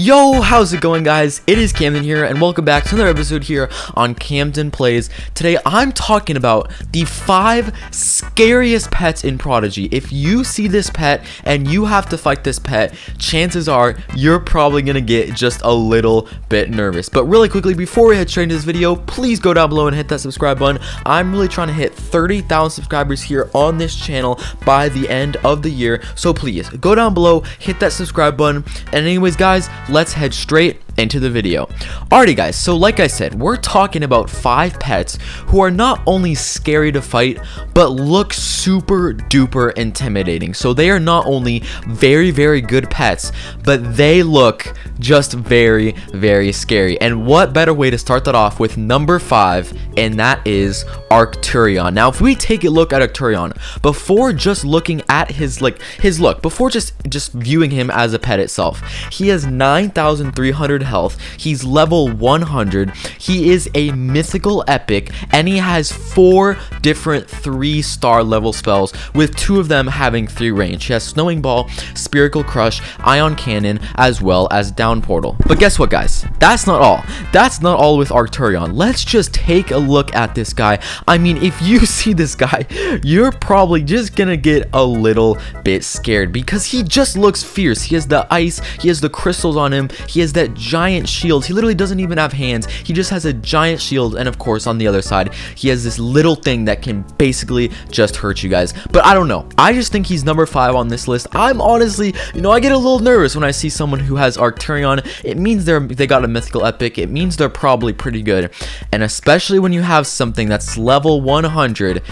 Yo, how's it going, guys? It is Camden here, and welcome back to another episode here on Camden Plays. Today, I'm talking about the 5 scariest pets in Prodigy. If you see this pet and you have to fight this pet, chances are you're probably gonna get just a little bit nervous. But really quickly, before we head straight into this video, please go down below and hit that subscribe button. I'm really trying to hit 30,000 subscribers here on this channel by the end of the year. So please, go down below, hit that subscribe button. And anyways, guys, let's head straight into the video. Alrighty, guys, so like I said, we're talking about 5 pets who are not only scary to fight, but look super duper intimidating. So they are not only very, very good pets, but they look just very, very scary. And what better way to start that off with number 5, and that is Arcturion. Now, if we take a look at Arcturion, before just looking at his look, before just viewing him as a pet itself, he has 9,300 health. He's level 100. He is a mythical epic, and he has 4 different 3-star level spells, with 2 of them having 3 range. He has Snowing Ball, Spherical Crush, Ion Cannon, as well as Down Portal. But guess what, guys? That's not all. That's not all with Arcturion. Let's just take a look at this guy. I mean, if you see this guy, you're probably just gonna get a little bit scared because he just looks fierce. He has the ice, he has the crystals on him, he has that giant shield. He literally doesn't even have hands. He just has a giant shield, and of course on the other side he has this little thing that can basically just hurt you guys. But I don't know, I just think he's number 5 on this list. I'm honestly, I get a little nervous when I see someone who has Arcturion. It means they got a mythical epic. It means they're probably pretty good, and especially when you have something that's level 100,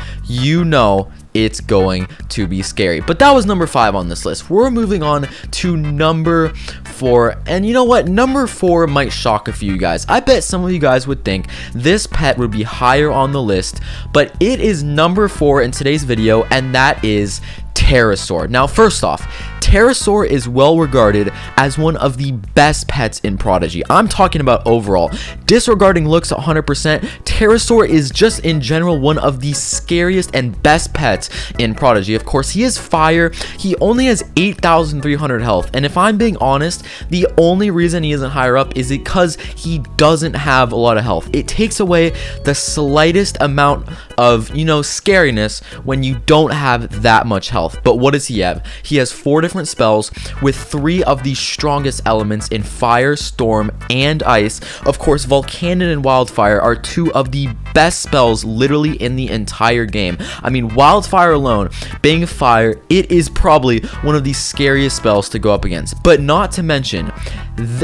it's going to be scary. But that was number 5 on this list. We're moving on to number 4, and you know what? Number 4 might shock a few guys. I bet some of you guys would think this pet would be higher on the list, but it is number 4 in today's video, and that is pterosaur. Now, first off, pterosaur is well regarded as one of the best pets in Prodigy. I'm talking about overall. Disregarding looks 100%, pterosaur is just in general one of the scariest and best pets in Prodigy. Of course, he is fire. He only has 8,300 health, and if I'm being honest, the only reason he isn't higher up is because he doesn't have a lot of health. It takes away the slightest amount of, scariness when you don't have that much health. But what does he have? He has 4 different spells with 3 of the strongest elements in fire, storm, and ice. Of course, Volcanon and Wildfire are 2 of the best spells literally in the entire game. I mean, Wildfire alone, being fire, it is probably one of the scariest spells to go up against. But not to mention,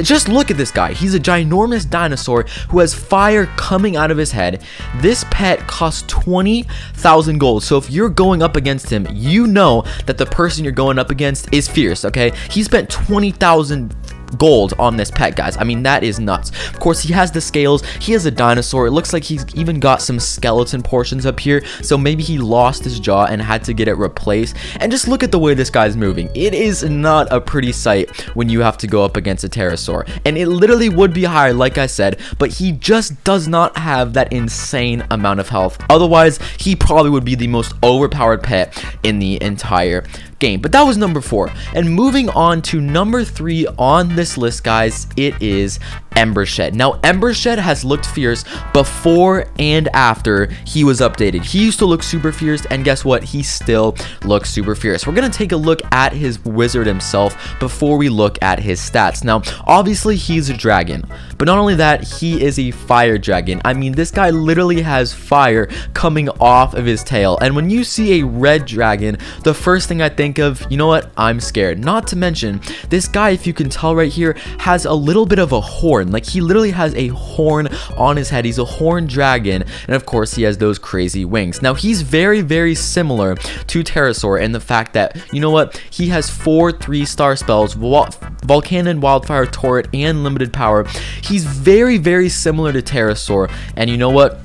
just look at this guy. He's a ginormous dinosaur who has fire coming out of his head. This pet costs 20,000 gold. So if you're going up against him, you know that the person you're going up against is fierce, okay? He spent 20,000 gold on this pet, guys. I mean, that is nuts. Of course, he has the scales. He has a dinosaur. It looks like he's even got some skeleton portions up here, so maybe he lost his jaw and had to get it replaced. And just look at the way this guy's moving. It is not a pretty sight when you have to go up against a pterosaur, and it literally would be higher, like I said, but he just does not have that insane amount of health. Otherwise, he probably would be the most overpowered pet in the entire game. But that was number 4, and moving on to number 3 on this list, guys, it is Ambershed. Now, Ambershed has looked fierce before and after he was updated. He used to look super fierce, and guess what? He still looks super fierce. We're gonna take a look at his wizard himself before we look at his stats. Now, obviously, he's a dragon, but not only that, he is a fire dragon. I mean, this guy literally has fire coming off of his tail, and when you see a red dragon, the first thing I think of, you know what? I'm scared. Not to mention, this guy, if you can tell right here, has a little bit of a horn. Like, he literally has a horn on his head. He's a horned dragon, and of course he has those crazy wings. Now, he's very, very similar to pterosaur in the fact that, you know what, he has 4 3-star spells: Volcanon, Wildfire, Torrent, and Limited Power. He's very, very similar to pterosaur, and you know what?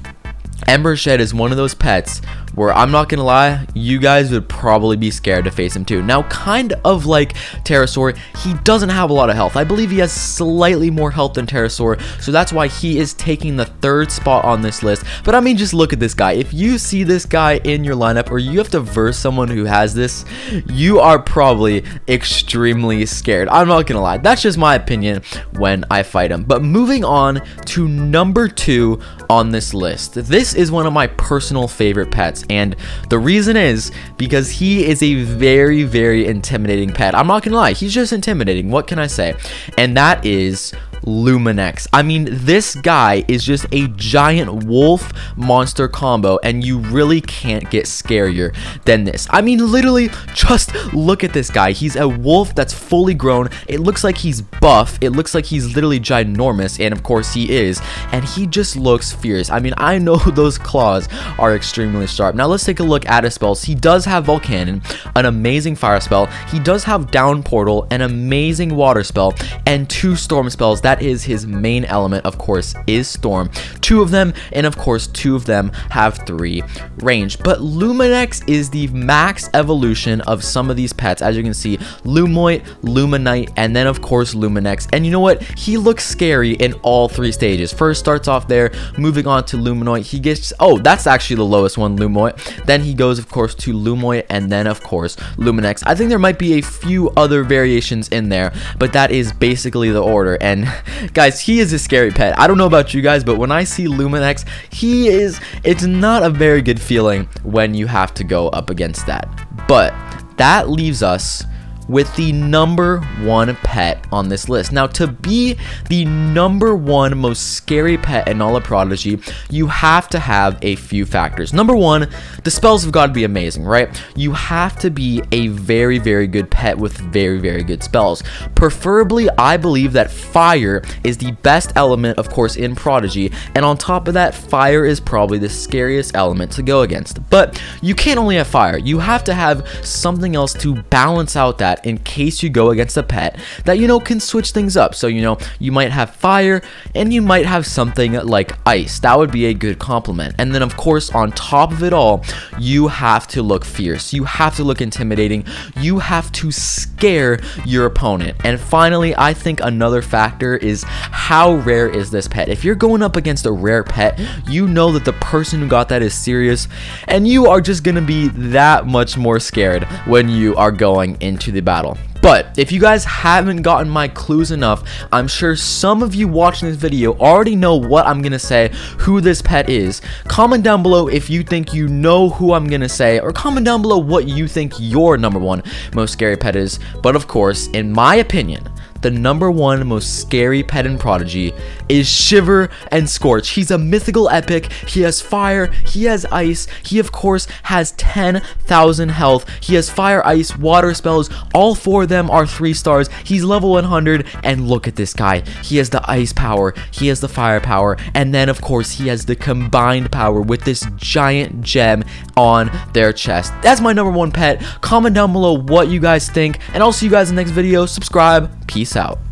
Ambershed is one of those pets where I'm not gonna lie, you guys would probably be scared to face him too. Now, kind of like pterosaur, he doesn't have a lot of health. I believe he has slightly more health than pterosaur, so that's why he is taking the 3rd spot on this list. But I mean, just look at this guy. If you see this guy in your lineup, or you have to verse someone who has this, you are probably extremely scared. I'm not gonna lie, that's just my opinion when I fight him. But moving on to number 2 on this list, this is one of my personal favorite pets, and the reason is because he is a very, very intimidating pet. I'm not gonna lie, he's just intimidating. What can I say? And that is Luminex. I mean, this guy is just a giant wolf monster combo, and you really can't get scarier than this. I mean, literally, just look at this guy. He's a wolf that's fully grown. It looks like he's buff. It looks like he's literally ginormous, and of course he is, and he just looks fierce. I mean, I know those claws are extremely sharp. Now let's take a look at his spells. He does have Volcanon, an amazing fire spell. He does have Down Portal, an amazing water spell, and 2 storm spells. That is his main element, of course, is Storm. 2 of them, and of course 2 of them have 3 range. But Luminex is the max evolution of some of these pets. As you can see, Lumoite, Luminite, and then of course Luminex. And you know what? He looks scary in all 3 stages. First starts off there, moving on to Luminoite. He gets, oh, that's actually the lowest one, Lumoite. Then he goes, of course, to Lumoite, and then of course Luminex. I think there might be a few other variations in there, but that is basically the order. And guys, he is a scary pet. I don't know about you guys, but when I see Luminex, it's not a very good feeling when you have to go up against that. But that leaves us with the number 1 pet on this list. Now, to be the number 1 most scary pet in all of Prodigy, you have to have a few factors. Number 1, the spells have got to be amazing, right? You have to be a very, very good pet with very, very good spells. Preferably, I believe that fire is the best element, of course, in Prodigy, and on top of that, fire is probably the scariest element to go against. But you can't only have fire. You have to have something else to balance out that in case you go against a pet that, you know, can switch things up. So, you know, you might have fire and you might have something like ice. That would be a good complement. And then, of course, on top of it all, you have to look fierce. You have to look intimidating. You have to scare your opponent. And finally, I think another factor is how rare is this pet. If you're going up against a rare pet, you know that the person who got that is serious, and you are just gonna be that much more scared when you are going into the battle. But if you guys haven't gotten my clues enough, I'm sure some of you watching this video already know what I'm gonna say, who this pet is. Comment down below if you think you know who I'm gonna say, or comment down below what you think your number 1 most scary pet is. But of course, in my opinion, the number 1 most scary pet in Prodigy is Shiver and Scorch. He's a mythical epic. He has fire, he has ice, he of course has 10,000 health, he has fire, ice, water spells. All 4 of them are 3 stars. He's level 100, and look at this guy. He has the ice power, he has the fire power, and then of course he has the combined power with this giant gem on their chest. That's my number 1 pet. Comment down below what you guys think, and I'll see you guys in the next video. Subscribe. Peace out.